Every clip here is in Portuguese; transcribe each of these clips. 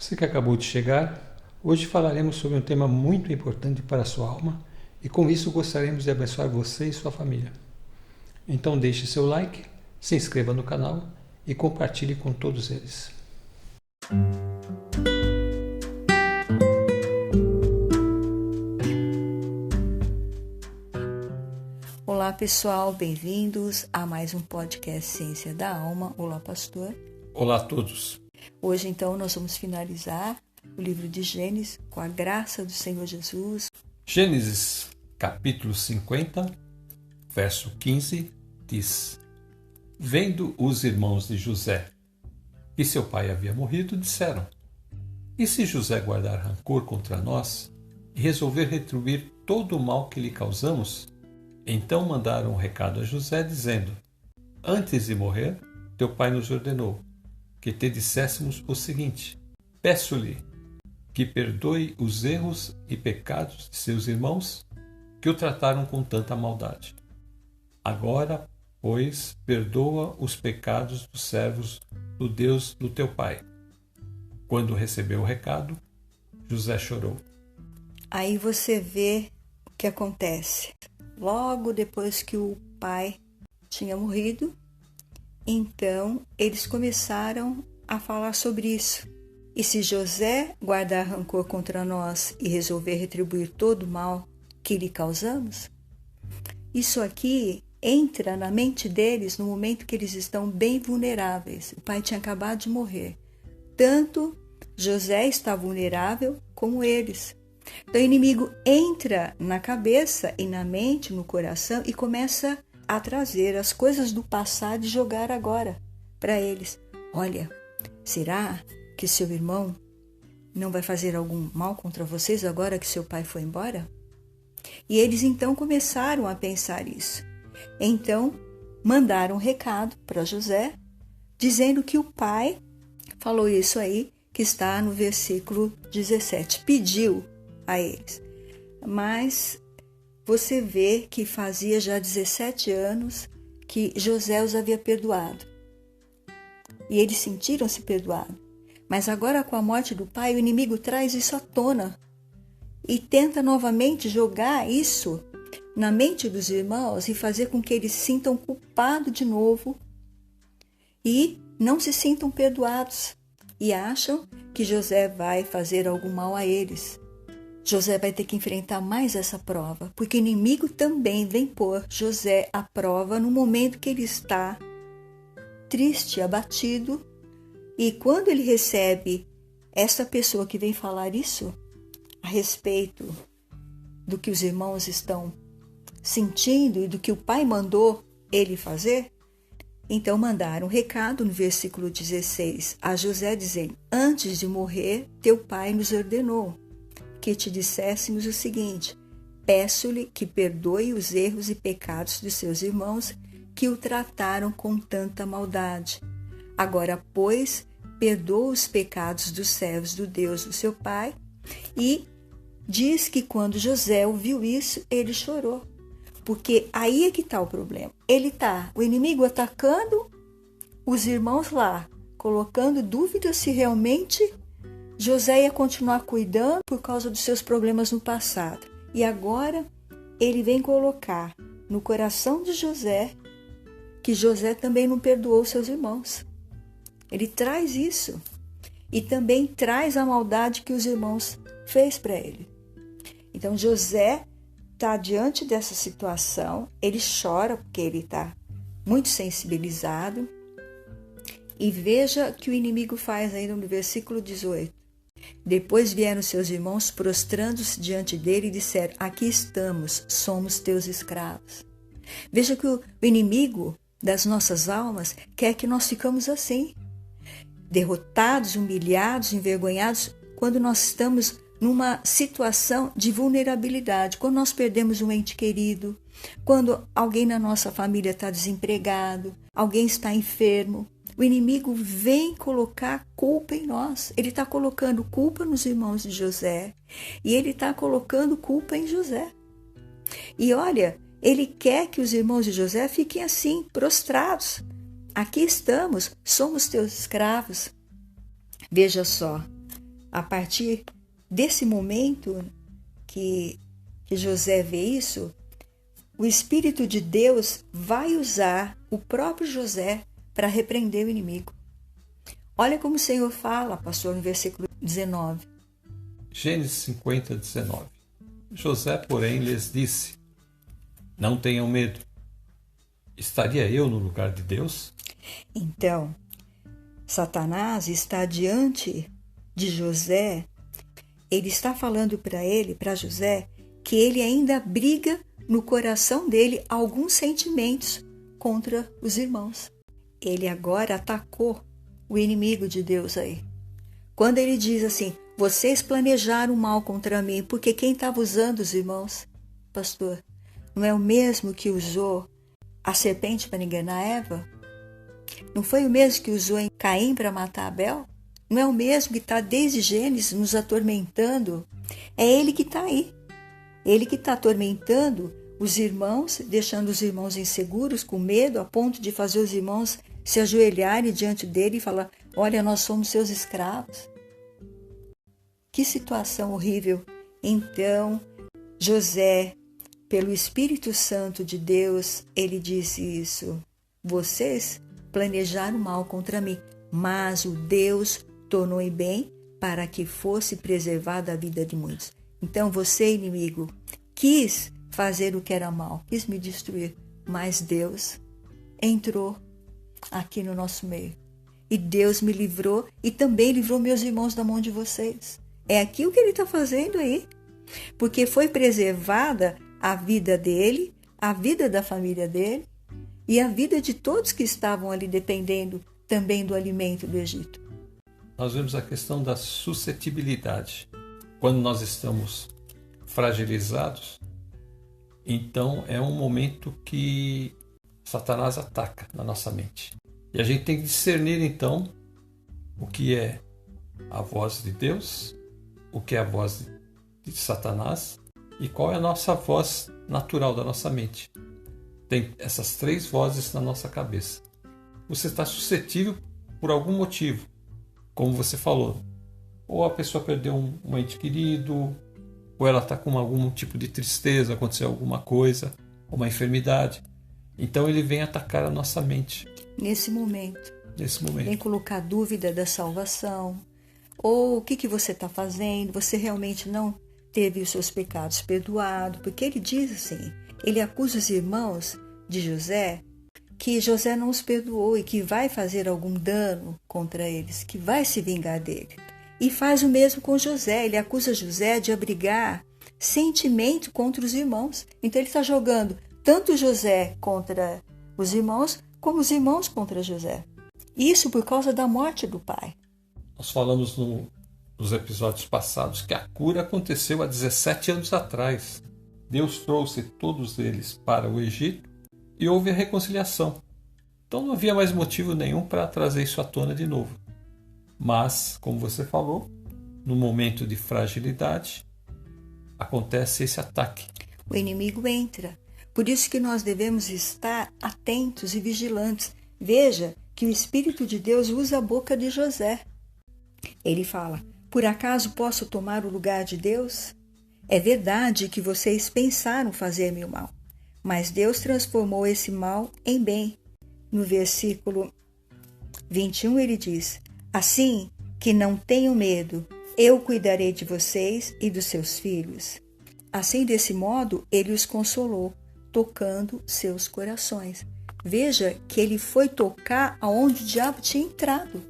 Você que acabou de chegar, hoje falaremos sobre um tema muito importante para a sua alma e com isso gostaríamos de abençoar você e sua família. Então deixe seu like, se inscreva no canal e compartilhe com todos eles. Olá pessoal, bem-vindos a mais um podcast Ciência da Alma. Olá pastor. Olá a todos. Hoje então nós vamos finalizar o livro de Gênesis com a graça do Senhor Jesus. Gênesis capítulo 50, verso 15 diz: Vendo os irmãos de José que seu pai havia morrido, disseram: E se José guardar rancor contra nós e resolver retribuir todo o mal que lhe causamos? Então mandaram um recado a José, dizendo: Antes de morrer, teu pai nos ordenou que te disséssemos o seguinte: Peço-lhe que perdoe os erros e pecados de seus irmãos que o trataram com tanta maldade. Agora, pois, perdoa os pecados dos servos do Deus do teu pai. Quando recebeu o recado, José chorou. Aí você vê o que acontece. Logo depois que o pai tinha morrido, então eles começaram a falar sobre isso. E se José guardar rancor contra nós e resolver retribuir todo o mal que lhe causamos? Isso aqui entra na mente deles no momento que eles estão bem vulneráveis. O pai tinha acabado de morrer. Tanto José está vulnerável como eles. Então o inimigo entra na cabeça e na mente, no coração e começa a trazer as coisas do passado e jogar agora para eles. Olha, será que seu irmão não vai fazer algum mal contra vocês agora que seu pai foi embora? E eles então começaram a pensar isso. Então mandaram um recado para José dizendo que o pai falou isso aí que está no versículo 17. Pediu a eles. Mas você vê que fazia já 17 anos que José os havia perdoado. E eles sentiram-se perdoados. Mas agora com a morte do pai, o inimigo traz isso à tona e tenta novamente jogar isso na mente dos irmãos e fazer com que eles se sintam culpados de novo e não se sintam perdoados e acham que José vai fazer algum mal a eles. José vai ter que enfrentar mais essa prova, porque o inimigo também vem pôr José à prova no momento que ele está triste, abatido. E quando ele recebe essa pessoa que vem falar isso a respeito do que os irmãos estão sentindo e do que o pai mandou ele fazer, então mandaram um recado no versículo 16 a José dizendo: Antes de morrer, teu pai nos ordenou que te disséssemos o seguinte: peço-lhe que perdoe os erros e pecados de seus irmãos que o trataram com tanta maldade. Agora, pois, perdoa os pecados dos servos do Deus do seu pai. E diz que quando José ouviu isso, ele chorou. Porque aí é que está o problema. O inimigo atacando os irmãos lá, colocando dúvidas se realmente José ia continuar cuidando por causa dos seus problemas no passado. E agora ele vem colocar no coração de José que José também não perdoou seus irmãos. Ele traz isso. E também traz a maldade que os irmãos fez para ele. Então José está diante dessa situação. Ele chora porque ele está muito sensibilizado. E veja que o inimigo faz ainda no versículo 18. Depois vieram seus irmãos prostrando-se diante dele e disseram: Aqui estamos, somos teus escravos. Veja que o inimigo das nossas almas quer que nós ficamos assim, derrotados, humilhados, envergonhados, quando nós estamos numa situação de vulnerabilidade, quando nós perdemos um ente querido, quando alguém na nossa família está desempregado, alguém está enfermo. O inimigo vem colocar culpa em nós. Ele está colocando culpa nos irmãos de José. E ele está colocando culpa em José. E olha, ele quer que os irmãos de José fiquem assim, prostrados. Aqui estamos, somos teus escravos. Veja só, a partir desse momento que José vê isso, o Espírito de Deus vai usar o próprio José para repreender o inimigo. Olha como o Senhor fala, pastor, no versículo 19. Gênesis 50, 19. José, porém, lhes disse: não tenham medo. Estaria eu no lugar de Deus? Então, Satanás está diante de José. Ele está falando para José, que ele ainda briga no coração dele alguns sentimentos contra os irmãos. Ele agora atacou o inimigo de Deus aí. Quando ele diz assim, vocês planejaram mal contra mim, porque quem estava usando os irmãos, pastor, não é o mesmo que usou a serpente para enganar Eva? Não foi o mesmo que usou em Caim para matar Abel? Não é o mesmo que está desde Gênesis nos atormentando? É ele que está aí. Ele que está atormentando os irmãos, deixando os irmãos inseguros, com medo, a ponto de fazer os irmãos se ajoelharem diante dele e falar, olha, nós somos seus escravos. Que situação horrível. Então, José, pelo Espírito Santo de Deus, ele disse isso. Vocês planejaram mal contra mim, mas o Deus tornou em bem para que fosse preservada a vida de muitos. Então você, inimigo, quis fazer o que era mal, quis me destruir, mas Deus entrou aqui no nosso meio. E Deus me livrou e também livrou meus irmãos da mão de vocês. É aquilo que ele está fazendo aí. Porque foi preservada a vida dele, a vida da família dele e a vida de todos que estavam ali dependendo também do alimento do Egito. Nós vemos a questão da suscetibilidade. Quando nós estamos fragilizados, então é um momento que Satanás ataca na nossa mente. E a gente tem que discernir então o que é a voz de Deus, o que é a voz de Satanás e qual é a nossa voz natural da nossa mente. Tem essas três vozes na nossa cabeça. Você está suscetível por algum motivo, como você falou. Ou a pessoa perdeu um ente querido, ou ela está com algum tipo de tristeza, aconteceu alguma coisa, uma enfermidade. Então ele vem atacar a nossa mente. Nesse momento. Vem colocar dúvida da salvação. Ou o que você está fazendo? Você realmente não teve os seus pecados perdoados? Porque ele diz assim, ele acusa os irmãos de José, que José não os perdoou e que vai fazer algum dano contra eles, que vai se vingar dele. E faz o mesmo com José. Ele acusa José de abrigar sentimento contra os irmãos. Então ele está jogando tanto José contra os irmãos, como os irmãos contra José. Isso por causa da morte do pai. Nós falamos nos episódios passados que a cura aconteceu há 17 anos atrás. Deus trouxe todos eles para o Egito e houve a reconciliação. Então não havia mais motivo nenhum para trazer isso à tona de novo. Mas, como você falou, no momento de fragilidade, acontece esse ataque. O inimigo entra. Por isso que nós devemos estar atentos e vigilantes. Veja que o Espírito de Deus usa a boca de José. Ele fala, por acaso posso tomar o lugar de Deus? É verdade que vocês pensaram fazer-me o mal, mas Deus transformou esse mal em bem. No versículo 21 ele diz, assim que não tenham medo, eu cuidarei de vocês e dos seus filhos. Assim, desse modo, ele os consolou, tocando seus corações. Veja que ele foi tocar aonde o diabo tinha entrado.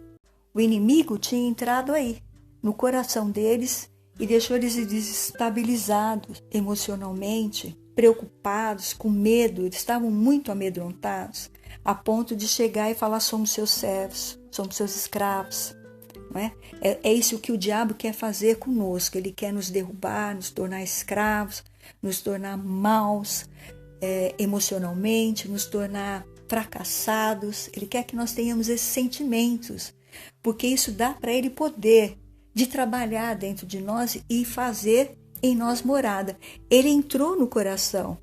O inimigo tinha entrado aí, no coração deles, e deixou eles desestabilizados emocionalmente, preocupados, com medo. Eles estavam muito amedrontados, a ponto de chegar e falar, somos seus servos, somos seus escravos. Não é? É isso que o diabo quer fazer conosco. Ele quer nos derrubar, nos tornar escravos, nos tornar maus emocionalmente, nos tornar fracassados. Ele quer que nós tenhamos esses sentimentos, porque isso dá para ele poder de trabalhar dentro de nós e fazer em nós morada. Ele entrou no coração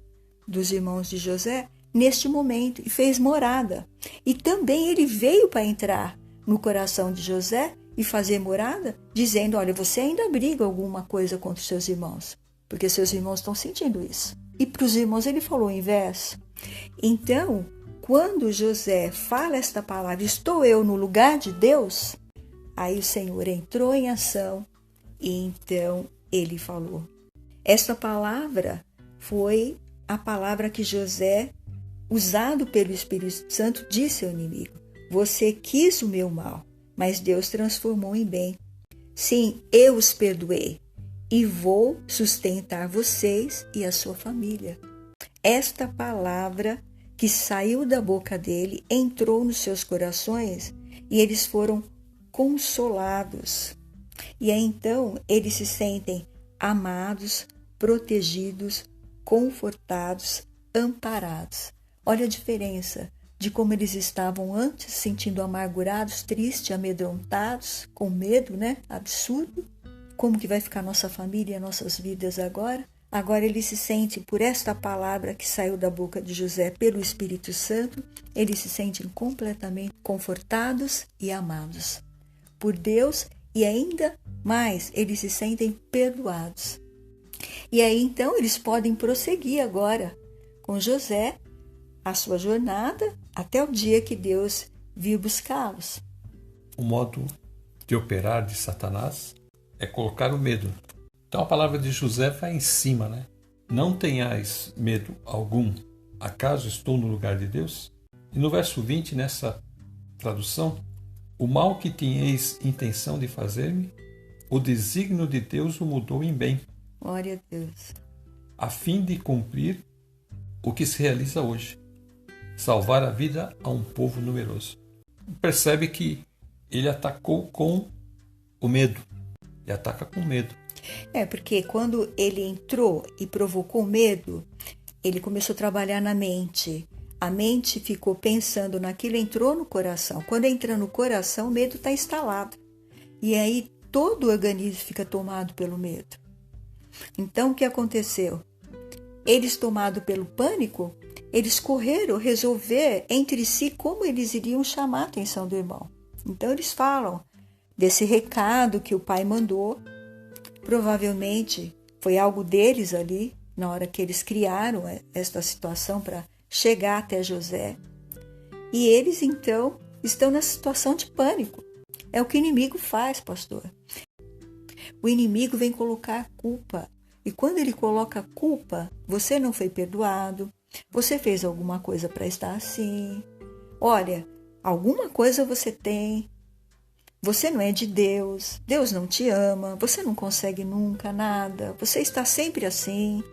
dos irmãos de José neste momento e fez morada. E também ele veio para entrar no coração de José e fazer morada, dizendo, olha, você ainda briga alguma coisa contra os seus irmãos, porque seus irmãos estão sentindo isso. E para os irmãos ele falou o inverso. Então, quando José fala esta palavra, estou eu no lugar de Deus, aí o Senhor entrou em ação e então ele falou. Esta palavra foi a palavra que José, usado pelo Espírito Santo, disse ao inimigo: você quis o meu mal, mas Deus transformou em bem. Sim, eu os perdoei e vou sustentar vocês e a sua família. Esta palavra que saiu da boca dele entrou nos seus corações e eles foram consolados. E aí então eles se sentem amados, protegidos, confortados, amparados. Olha a diferença de como eles estavam antes, sentindo amargurados, tristes, amedrontados, com medo, né? Absurdo. Como que vai ficar nossa família e nossas vidas agora? Agora eles se sentem, por esta palavra que saiu da boca de José pelo Espírito Santo, eles se sentem completamente confortados e amados por Deus, e ainda mais, eles se sentem perdoados. E aí então eles podem prosseguir agora com José a sua jornada até o dia que Deus vir buscá-los. O modo de operar de Satanás é colocar o medo. Então a palavra de José vai em cima, né? Não tenhais medo algum, acaso estou no lugar de Deus? E no verso 20, nessa tradução, o mal que tinhais intenção de fazer-me, o desígnio de Deus o mudou em bem. Glória a Deus. A fim de cumprir o que se realiza hoje, salvar a vida a um povo numeroso. Percebe que ele atacou com o medo. Ele ataca com medo. Porque quando ele entrou e provocou medo, ele começou a trabalhar na mente. A mente ficou pensando naquilo, entrou no coração. Quando entra no coração, o medo está instalado. E aí todo o organismo fica tomado pelo medo. Então o que aconteceu? Eles, tomados pelo pânico, eles correram resolver entre si como eles iriam chamar a atenção do irmão. Então eles falam desse recado que o pai mandou. Provavelmente foi algo deles ali, na hora que eles criaram esta situação para chegar até José. E eles, então, estão na situação de pânico. É o que o inimigo faz, pastor. O inimigo vem colocar culpa. E quando ele coloca culpa, você não foi perdoado, você fez alguma coisa para estar assim. Olha, alguma coisa você tem. Você não é de Deus, Deus não te ama, você não consegue nunca nada, você está sempre assim.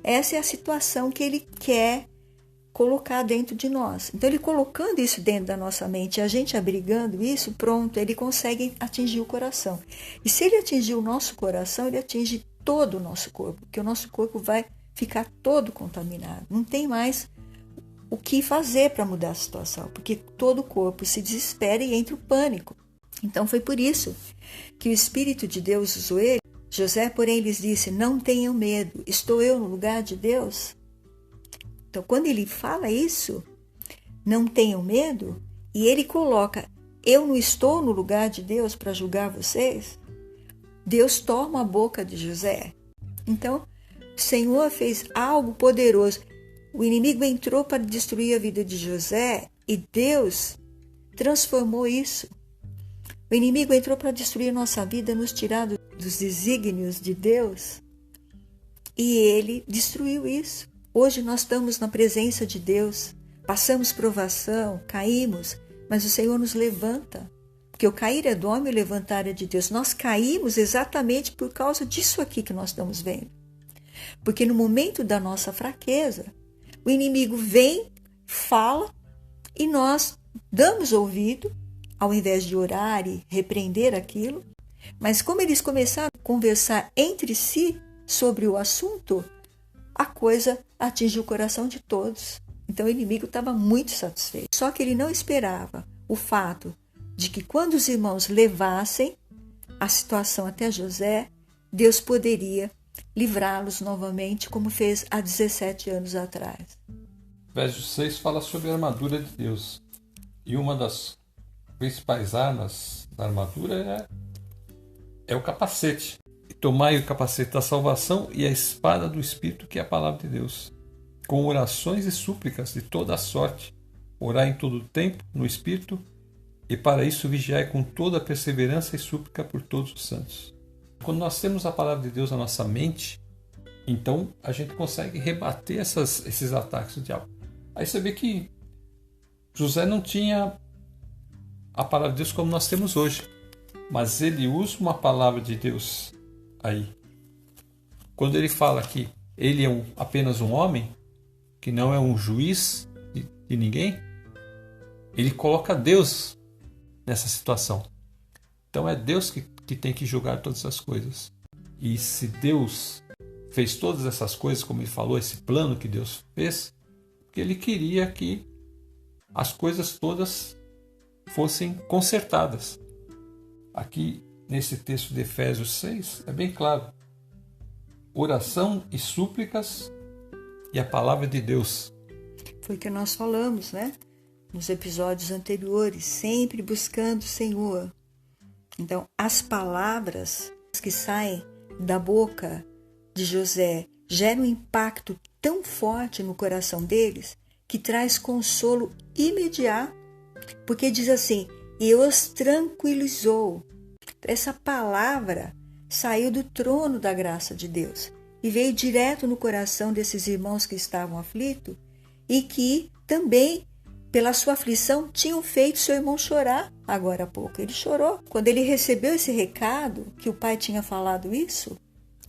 Essa é a situação que ele quer colocar dentro de nós. Então, ele colocando isso dentro da nossa mente, a gente abrigando isso, pronto, ele consegue atingir o coração. E se ele atingir o nosso coração, ele atinge todo o nosso corpo, porque o nosso corpo vai ficar todo contaminado. Não tem mais o que fazer para mudar a situação, porque todo o corpo se desespera e entra o pânico. Então foi por isso que o Espírito de Deus usou ele. José, porém, lhes disse: não tenham medo, estou eu no lugar de Deus? Então, quando ele fala isso, não tenham medo, e ele coloca: eu não estou no lugar de Deus para julgar vocês, Deus toma a boca de José. Então, o Senhor fez algo poderoso. O inimigo entrou para destruir a vida de José e Deus transformou isso. O inimigo entrou para destruir nossa vida, nos tirar dos desígnios de Deus. E ele destruiu isso. Hoje nós estamos na presença de Deus. Passamos provação, caímos, mas o Senhor nos levanta. Porque o cair é do homem e o levantar é de Deus. Nós caímos exatamente por causa disso aqui que nós estamos vendo. Porque no momento da nossa fraqueza, o inimigo vem, fala, e nós damos ouvido, ao invés de orar e repreender aquilo. Mas como eles começaram a conversar entre si sobre o assunto, a coisa atingiu o coração de todos. Então o inimigo estava muito satisfeito. Só que ele não esperava o fato de que quando os irmãos levassem a situação até José, Deus poderia livrá-los novamente, como fez há 17 anos atrás. Verso 6 fala sobre a armadura de Deus. E uma das principais armas A armadura é o capacete. E tomai o capacete da salvação e a espada do Espírito, que é a palavra de Deus, com orações e súplicas de toda a sorte. Orai em todo o tempo, no Espírito, e para isso vigiai com toda a perseverança e súplica por todos os santos. Quando nós temos a palavra de Deus na nossa mente, então a gente consegue rebater esses ataques do diabo. Aí você vê que José não tinha a palavra de Deus como nós temos hoje, mas ele usa uma palavra de Deus aí. Quando ele fala que ele é apenas um homem, que não é um juiz de ninguém, ele coloca Deus nessa situação. Então é Deus que tem que julgar todas as coisas. E se Deus fez todas essas coisas, como ele falou, esse plano que Deus fez, porque ele queria que as coisas todas fossem consertadas. Aqui, nesse texto de Efésios 6, é bem claro. Oração e súplicas e a palavra de Deus. Foi o que nós falamos, né? Nos episódios anteriores, sempre buscando o Senhor. Então, as palavras que saem da boca de José geram um impacto tão forte no coração deles que traz consolo imediato, porque diz assim, e os tranquilizou. Essa palavra saiu do trono da graça de Deus e veio direto no coração desses irmãos que estavam aflitos e que também, pela sua aflição, tinham feito seu irmão chorar agora há pouco. Ele chorou. Quando ele recebeu esse recado, que o pai tinha falado isso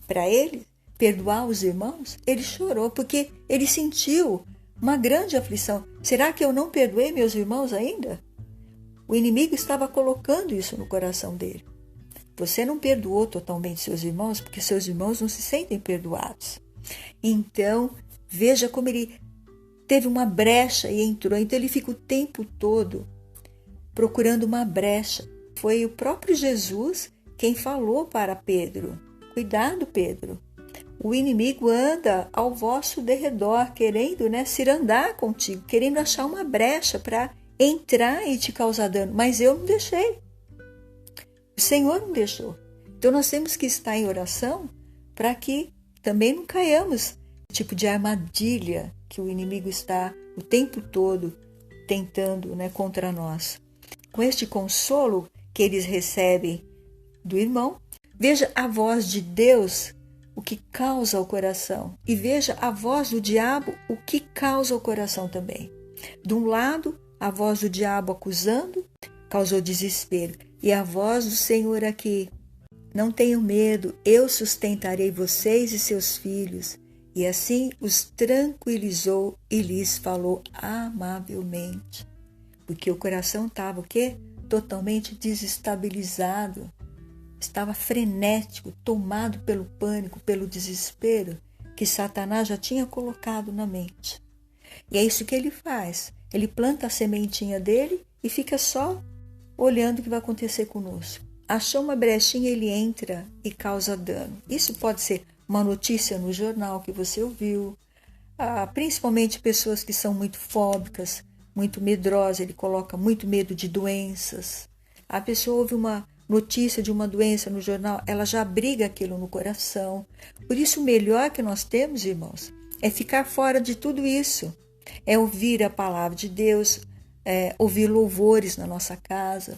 para ele, perdoar os irmãos, ele chorou, porque ele sentiu uma grande aflição. Será que eu não perdoei meus irmãos ainda? O inimigo estava colocando isso no coração dele. Você não perdoou totalmente seus irmãos, porque seus irmãos não se sentem perdoados. Então, veja como ele teve uma brecha e entrou. Então, ele fica o tempo todo procurando uma brecha. Foi o próprio Jesus quem falou para Pedro, cuidado, Pedro. O inimigo anda ao vosso derredor, querendo cirandar contigo, querendo achar uma brecha para entrar e te causar dano. Mas eu não deixei. O Senhor não deixou. Então nós temos que estar em oração para que também não caiamos no tipo de armadilha que o inimigo está o tempo todo tentando contra nós. Com este consolo que eles recebem do irmão, veja a voz de Deus, o que causa o coração. E veja a voz do diabo, o que causa o coração também. De um lado, a voz do diabo acusando, causou desespero. E a voz do Senhor aqui, não tenham medo, eu sustentarei vocês e seus filhos. E assim os tranquilizou e lhes falou amavelmente. Porque o coração estava o quê? Totalmente desestabilizado. Estava frenético, tomado pelo pânico, pelo desespero que Satanás já tinha colocado na mente. E é isso que ele faz. Ele planta a sementinha dele e fica só olhando o que vai acontecer conosco. Achou uma brechinha, ele entra e causa dano. Isso pode ser uma notícia no jornal que você ouviu, principalmente pessoas que são muito fóbicas, muito medrosas, ele coloca muito medo de doenças. A pessoa ouve uma notícia de uma doença no jornal, ela já abriga aquilo no coração. Por isso, o melhor que nós temos, irmãos, é ficar fora de tudo isso. É ouvir a palavra de Deus, ouvir louvores na nossa casa.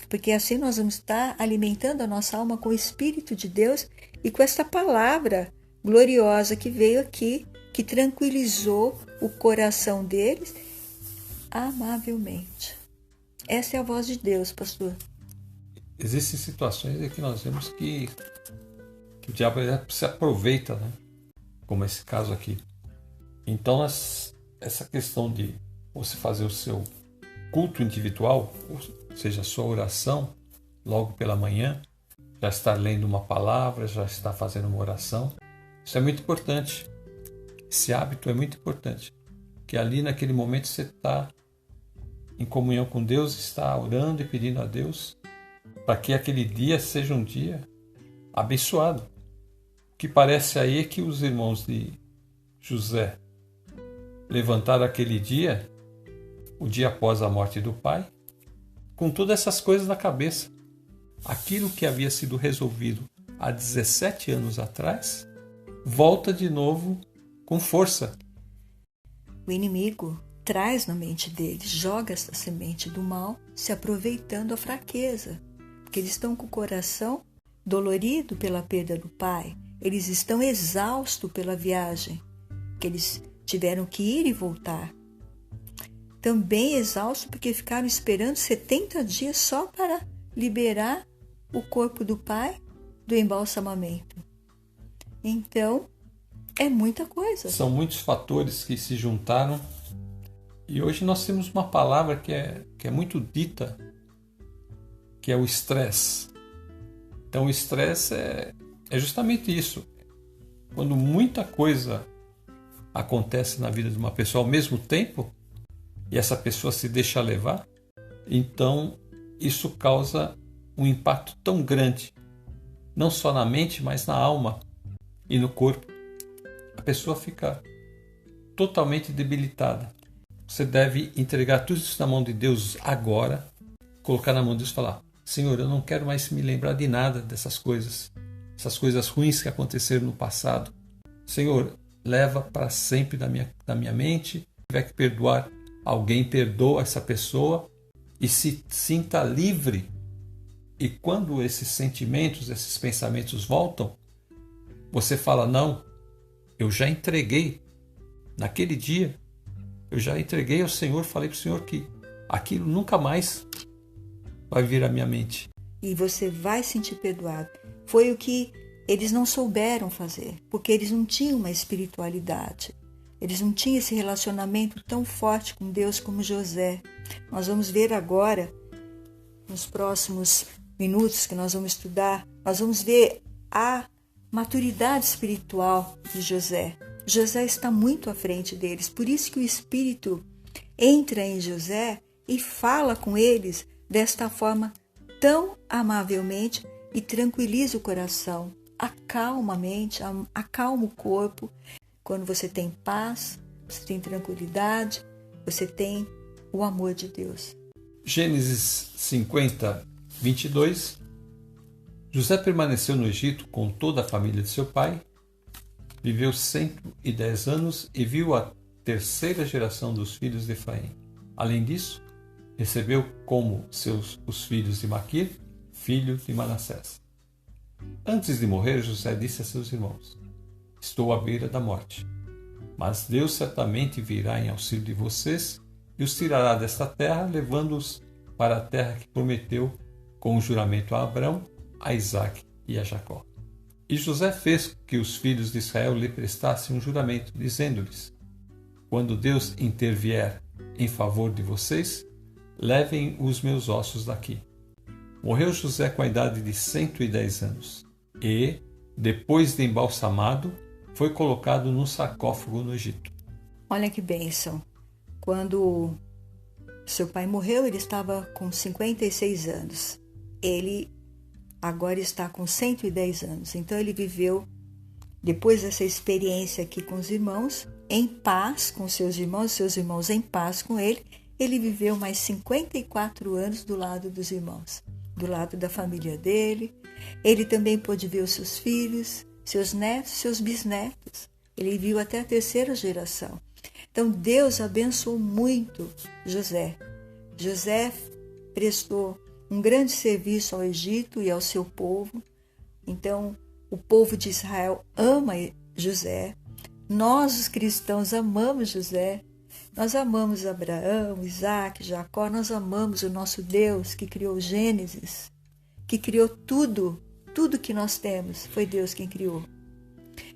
Porque assim nós vamos estar alimentando a nossa alma com o Espírito de Deus e com esta palavra gloriosa que veio aqui, que tranquilizou o coração deles amavelmente. Essa é a voz de Deus, pastor. Existem situações em que nós vemos que o diabo se aproveita, como esse caso aqui. Então, essa questão de você fazer o seu culto individual, ou seja, a sua oração, logo pela manhã, já estar lendo uma palavra, já estar fazendo uma oração, isso é muito importante. Esse hábito é muito importante, que ali naquele momento você está em comunhão com Deus, está orando e pedindo a Deus para que aquele dia seja um dia abençoado. O que parece aí é que os irmãos de José levantaram aquele dia, o dia após a morte do pai, com todas essas coisas na cabeça. Aquilo que havia sido resolvido há 17 anos atrás, volta de novo com força. O inimigo traz na mente deles, joga essa semente do mal, se aproveitando a fraqueza, porque eles estão com o coração dolorido pela perda do pai, eles estão exaustos pela viagem, que eles tiveram que ir e voltar. Também exaustos porque ficaram esperando 70 dias só para liberar o corpo do pai do embalsamamento. Então, é muita coisa. São muitos fatores que se juntaram e hoje nós temos uma palavra que é muito dita, que é o estresse. Então, o estresse é justamente isso. Quando muita coisa acontece na vida de uma pessoa ao mesmo tempo e essa pessoa se deixa levar, então isso causa um impacto tão grande, não só na mente, mas na alma e no corpo. A pessoa fica totalmente debilitada. Você deve entregar tudo isso na mão de Deus agora, colocar na mão de Deus e falar: Senhor, eu não quero mais me lembrar de nada dessas coisas, essas coisas ruins que aconteceram no passado. Senhor, leva para sempre da minha mente. Se tiver que perdoar alguém, perdoa essa pessoa e se sinta livre. E quando esses sentimentos, esses pensamentos voltam, você fala: não, eu já entreguei. Naquele dia, eu já entreguei ao Senhor, falei para o Senhor que aquilo nunca mais vai vir à minha mente. E você vai sentir perdoado. Foi o que eles não souberam fazer, porque eles não tinham uma espiritualidade. Eles não tinham esse relacionamento tão forte com Deus como José. Nós vamos ver agora, nos próximos minutos que nós vamos estudar, nós vamos ver a maturidade espiritual de José. José está muito à frente deles, por isso que o Espírito entra em José e fala com eles desta forma tão amavelmente e tranquiliza o coração, acalma a mente, acalma o corpo. Quando você tem paz, você tem tranquilidade, você tem o amor de Deus. Gênesis 50, 22. José permaneceu no Egito com toda a família de seu pai, viveu 110 anos e viu a terceira geração dos filhos de Efraim. Além disso, recebeu como os filhos de Maquir, filho de Manassés. Antes de morrer, José disse a seus irmãos: estou à beira da morte, mas Deus certamente virá em auxílio de vocês e os tirará desta terra, levando-os para a terra que prometeu com o juramento a Abrão, a Isaque e a Jacó. E José fez que os filhos de Israel lhe prestassem um juramento, dizendo-lhes: quando Deus intervier em favor de vocês, levem os meus ossos daqui. Morreu José com a idade de 110 anos e, depois de embalsamado, foi colocado num sarcófago no Egito. Olha que bênção. Quando seu pai morreu, ele estava com 56 anos. Ele agora está com 110 anos. Então ele viveu, depois dessa experiência aqui com os irmãos, em paz com seus irmãos em paz com ele. Ele viveu mais 54 anos do lado dos irmãos, do lado da família dele. Ele também pôde ver os seus filhos, seus netos, seus bisnetos. Ele viu até a terceira geração. Então Deus abençoou muito José. José prestou um grande serviço ao Egito e ao seu povo. Então o povo de Israel ama José. Nós, os cristãos, amamos José. Nós amamos Abraão, Isaque, Jacó. Nós amamos o nosso Deus que criou Gênesis, que criou tudo. Tudo que nós temos foi Deus quem criou.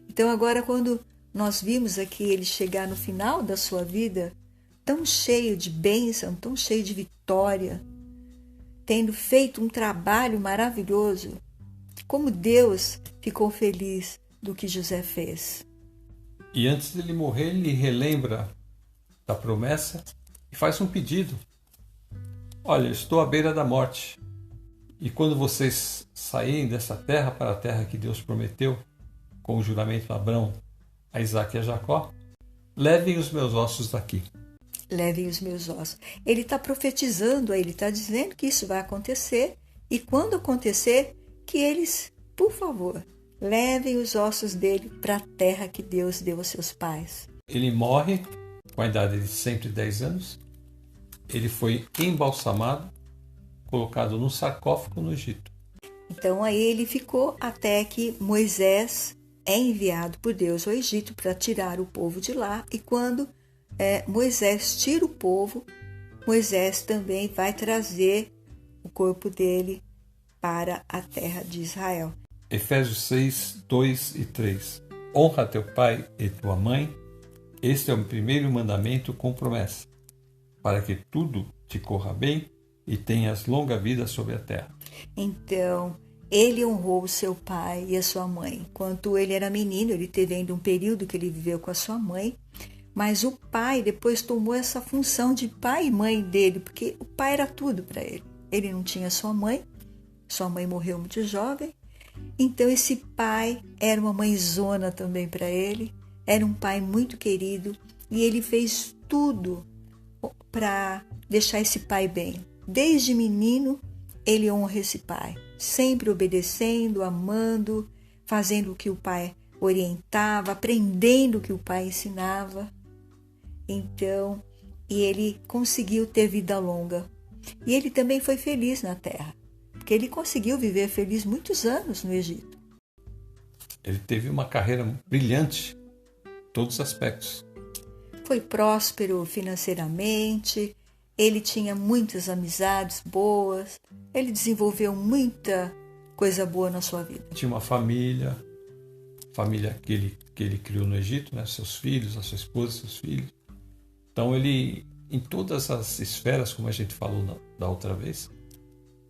Então agora, quando nós vimos aqui ele chegar no final da sua vida, tão cheio de bênção, tão cheio de vitória, tendo feito um trabalho maravilhoso, como Deus ficou feliz do que José fez. E antes dele morrer, ele relembra da promessa e faz um pedido. Olha, eu estou à beira da morte. E quando vocês saírem dessa terra para a terra que Deus prometeu, com o juramento a Abrão, a Isaque e a Jacó, levem os meus ossos daqui. levem os meus ossos. Ele está profetizando, ele está dizendo que isso vai acontecer, e quando acontecer, que eles, por favor, levem os ossos dele para a terra que Deus deu aos seus pais. Ele morre com a idade de 110 anos. Ele foi embalsamado, colocado num sarcófago no Egito. Então aí ele ficou até que Moisés é enviado por Deus ao Egito para tirar o povo de lá. E quando Moisés tira o povo, Moisés também vai trazer o corpo dele para a terra de Israel. Efésios 6, 2 e 3. Honra teu pai e tua mãe. Este é o primeiro mandamento com promessa, para que tudo te corra bem e tenhas longa vida sobre a terra. Então, ele honrou o seu pai e a sua mãe. Enquanto ele era menino, ele teve ainda um período que ele viveu com a sua mãe, mas o pai depois tomou essa função de pai e mãe dele, porque o pai era tudo para ele. Ele não tinha sua mãe morreu muito jovem, então esse pai era uma mãezona também para ele, era um pai muito querido, e ele fez tudo para deixar esse pai bem. Desde menino, ele honra esse pai, sempre obedecendo, amando, fazendo o que o pai orientava, aprendendo o que o pai ensinava. Então, e ele conseguiu ter vida longa. E ele também foi feliz na terra, porque ele conseguiu viver feliz muitos anos no Egito. Ele teve uma carreira brilhante em todos os aspectos. Foi próspero financeiramente, ele tinha muitas amizades boas, ele desenvolveu muita coisa boa na sua vida. Tinha uma família que ele criou no Egito, né? Seus filhos, a sua esposa, seus filhos. Então ele, em todas as esferas, como a gente falou da outra vez,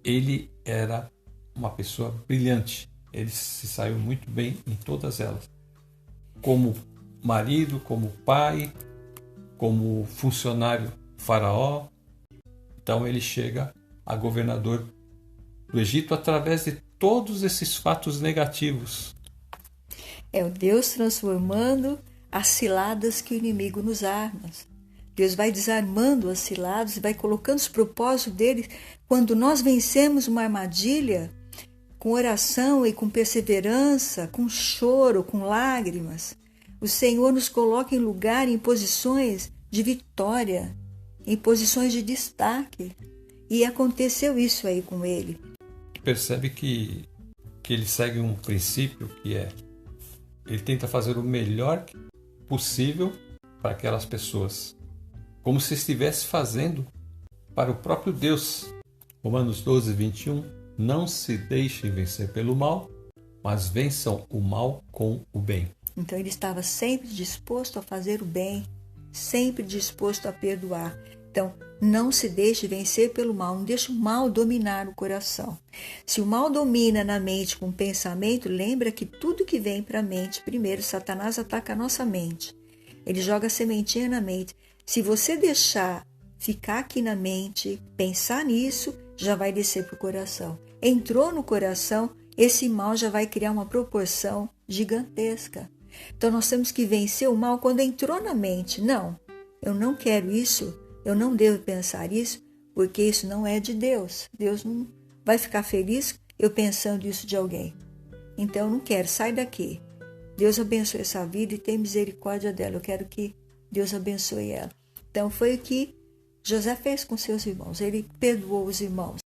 ele era uma pessoa brilhante. Ele se saiu muito bem em todas elas. Como marido, como pai, como funcionário faraó. Então ele chega a governador do Egito através de todos esses fatos negativos. É o Deus transformando as ciladas que o inimigo nos arma. Deus vai desarmando as ciladas e vai colocando os propósitos dele. Quando nós vencemos uma armadilha, com oração e com perseverança, com choro, com lágrimas, o Senhor nos coloca em lugar, em posições de vitória, em posições de destaque. E aconteceu isso aí com ele. Percebe que ele segue um princípio que é: ele tenta fazer o melhor possível para aquelas pessoas, como se estivesse fazendo para o próprio Deus. Romanos 12, 21. Não se deixem vencer pelo mal, mas vençam o mal com o bem. Então ele estava sempre disposto a fazer o bem, sempre disposto a perdoar. Então, não se deixe vencer pelo mal, não deixe o mal dominar o coração. Se o mal domina na mente com o pensamento, lembra que tudo que vem para a mente, primeiro Satanás ataca a nossa mente. Ele joga a sementinha na mente. Se você deixar ficar aqui na mente, pensar nisso, já vai descer para o coração. Entrou no coração, esse mal já vai criar uma proporção gigantesca. Então nós temos que vencer o mal quando entrou na mente. Não, eu não quero isso, eu não devo pensar isso, porque isso não é de Deus. Deus não vai ficar feliz eu pensando isso de alguém. Então eu não quero, sai daqui. Deus abençoe essa vida e tem misericórdia dela. Eu quero que Deus abençoe ela. Então foi o que José fez com seus irmãos. Ele perdoou os irmãos.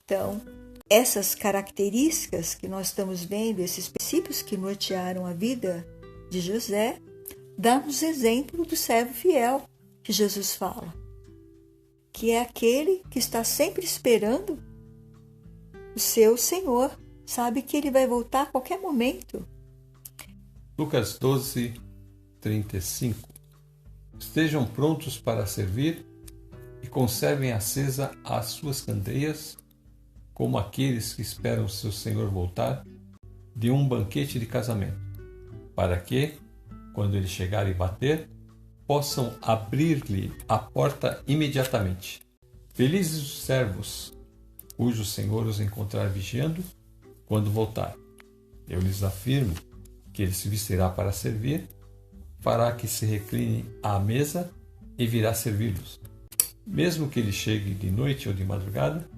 Então, essas características que nós estamos vendo, esses princípios que nortearam a vida de José, dá-nos exemplo do servo fiel que Jesus fala, que é aquele que está sempre esperando o seu Senhor, sabe que ele vai voltar a qualquer momento. Lucas 12, 35. Estejam prontos para servir e conservem acesa as suas candeias, como aqueles que esperam seu Senhor voltar de um banquete de casamento, para que, quando ele chegar e bater, possam abrir-lhe a porta imediatamente. Felizes os servos, cujo Senhor os encontrar vigiando quando voltar. Eu lhes afirmo que ele se vestirá para servir, fará que se recline à mesa e virá servi-los. Mesmo que ele chegue de noite ou de madrugada,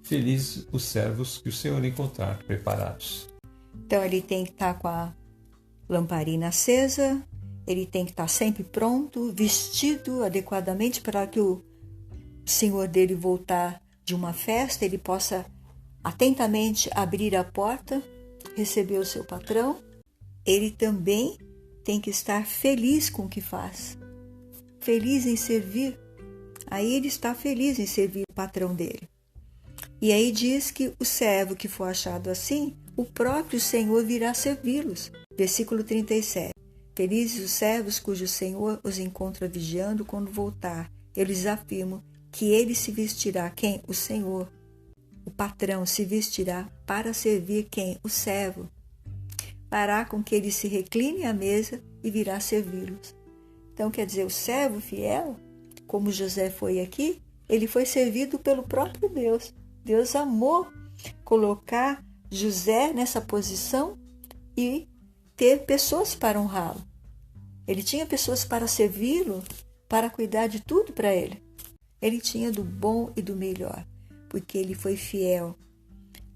felizes os servos que o Senhor encontrar preparados. Então ele tem que estar com a lamparina acesa, ele tem que estar sempre pronto, vestido adequadamente para que o senhor dele voltar de uma festa, ele possa atentamente abrir a porta, receber o seu patrão. Ele também tem que estar feliz com o que faz, feliz em servir. Aí ele está feliz em servir o patrão dele. E aí diz que o servo que for achado assim, o próprio Senhor virá servi-los. Versículo 37. Felizes os servos cujo Senhor os encontra vigiando quando voltar. Eu lhes afirmo que ele se vestirá, quem? O Senhor. O patrão se vestirá para servir quem? O servo. Fará com que ele se recline à mesa e virá servi-los. Então, quer dizer, o servo fiel, como José foi aqui, ele foi servido pelo próprio Deus. Deus amou colocar José nessa posição e ter pessoas para honrá-lo. Ele tinha pessoas para servi-lo, para cuidar de tudo para ele. Ele tinha do bom e do melhor, porque ele foi fiel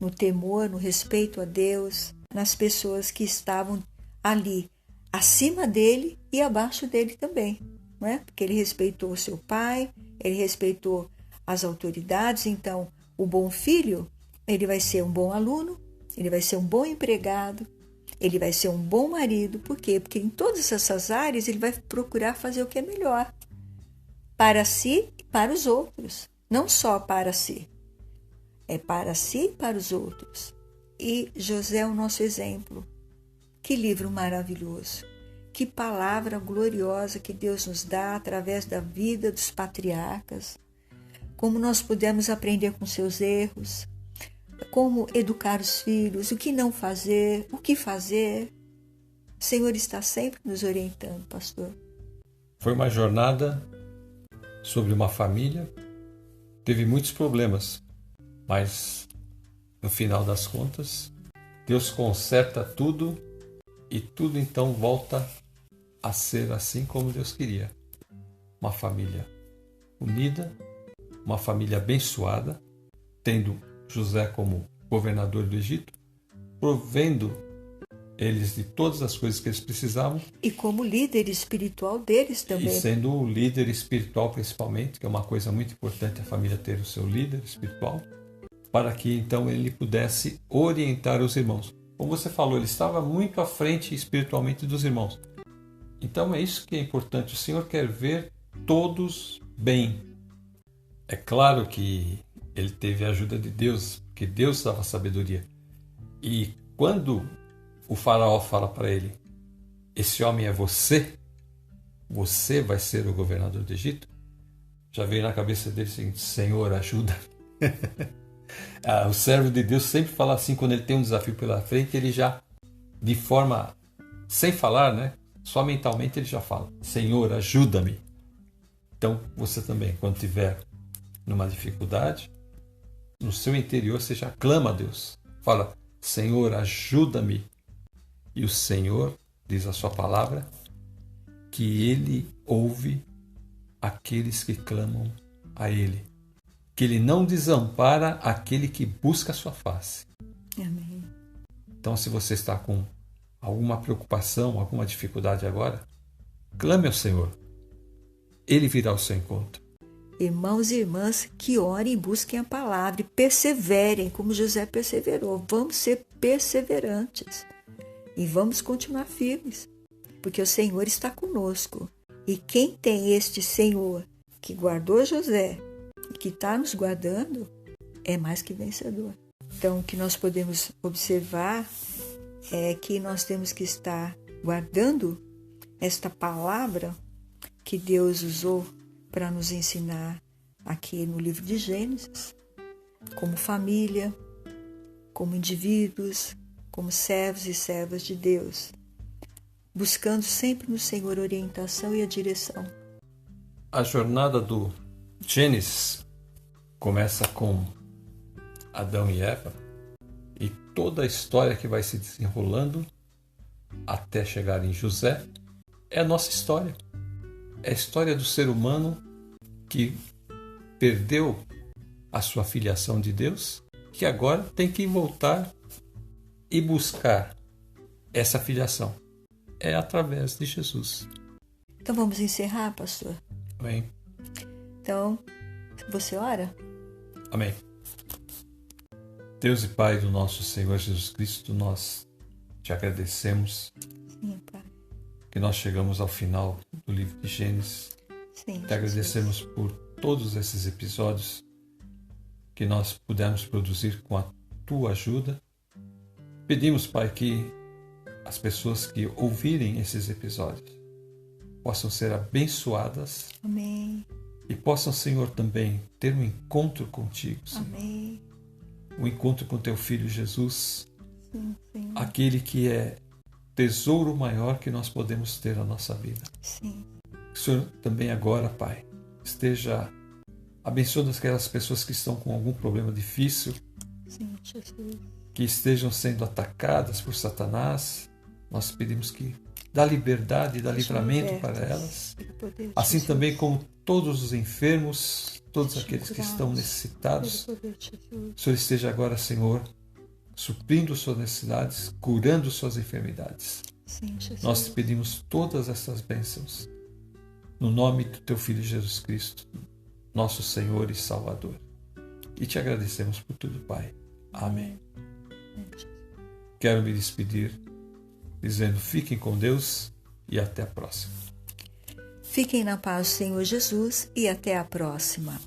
no temor, no respeito a Deus, nas pessoas que estavam ali, acima dele e abaixo dele também, não é? Porque ele respeitou o seu pai, ele respeitou as autoridades. Então, o bom filho, ele vai ser um bom aluno, ele vai ser um bom empregado, ele vai ser um bom marido. Por quê? Porque em todas essas áreas ele vai procurar fazer o que é melhor para si e para os outros. Não só para si, é para si e para os outros. E José é o nosso exemplo. Que livro maravilhoso, que palavra gloriosa que Deus nos dá através da vida dos patriarcas. Como nós pudemos aprender com seus erros, como educar os filhos, o que não fazer, o que fazer. O Senhor está sempre nos orientando, pastor. Foi uma jornada sobre uma família, teve muitos problemas, mas no final das contas, Deus conserta tudo e tudo então volta a ser assim como Deus queria. Uma família unida, uma família abençoada, tendo José como governador do Egito, provendo eles de todas as coisas que eles precisavam. E como líder espiritual deles também. E sendo o líder espiritual principalmente, que é uma coisa muito importante a família ter o seu líder espiritual, para que então ele pudesse orientar os irmãos. Como você falou, ele estava muito à frente espiritualmente dos irmãos. Então é isso que é importante. O Senhor quer ver todos bem. É claro que ele teve a ajuda de Deus, porque Deus dava sabedoria. E quando o faraó fala para ele, esse homem é você vai ser o governador do Egito, já veio na cabeça dele assim, Senhor, ajuda. O servo de Deus sempre fala assim, quando ele tem um desafio pela frente, ele já, de forma, sem falar, né? Só mentalmente ele já fala, Senhor, ajuda-me. Então, você também, quando tiver numa dificuldade, no seu interior você já clama a Deus. Fala, Senhor, ajuda-me. E o Senhor, diz a sua palavra, que Ele ouve aqueles que clamam a Ele. Que Ele não desampara aquele que busca a sua face. Amém. Então, se você está com alguma preocupação, alguma dificuldade agora, clame ao Senhor. Ele virá ao seu encontro. Irmãos e irmãs que orem e busquem a palavra e perseverem, como José perseverou. Vamos ser perseverantes e vamos continuar firmes, porque o Senhor está conosco. E quem tem este Senhor que guardou José e que está nos guardando, é mais que vencedor. Então, o que nós podemos observar é que nós temos que estar guardando esta palavra que Deus usou para nos ensinar aqui no livro de Gênesis, como família, como indivíduos, como servos e servas de Deus, buscando sempre no Senhor a orientação e a direção. A jornada do Gênesis começa com Adão e Eva e toda a história que vai se desenrolando até chegar em José é a nossa história. é a história do ser humano que perdeu a sua filiação de Deus, que agora tem que voltar e buscar essa filiação. É através de Jesus. Então vamos encerrar, pastor? Amém. Então, você ora? Amém. Deus e Pai do nosso Senhor Jesus Cristo, nós te agradecemos. Sim, Pai. Que nós chegamos ao final do livro de Gênesis. Sim, Te agradecemos por todos esses episódios que nós pudemos produzir com a tua ajuda. Pedimos, Pai, que as pessoas que ouvirem esses episódios possam ser abençoadas. Amém. E possam, Senhor, também ter um encontro contigo, Senhor. Amém. Um encontro com teu Filho Jesus, Sim, Senhor. aquele que é tesouro maior que nós podemos ter na nossa vida. Sim. Que o Senhor também agora, Pai, esteja abençoando aquelas pessoas que estão com algum problema difícil, Sim, Jesus. que estejam sendo atacadas por Satanás. Nós pedimos que dá liberdade e dá livramento para elas. Assim também como todos os enfermos, todos aqueles que estão necessitados. O Senhor esteja agora, Senhor, suprindo suas necessidades, curando suas enfermidades. Sim, Jesus. Nós te pedimos todas essas bênçãos no nome do teu Filho Jesus Cristo, nosso Senhor e Salvador. E te agradecemos por tudo, Pai. Amém. Quero me despedir dizendo: fiquem com Deus e até a próxima. Fiquem na paz do Senhor Jesus e até a próxima.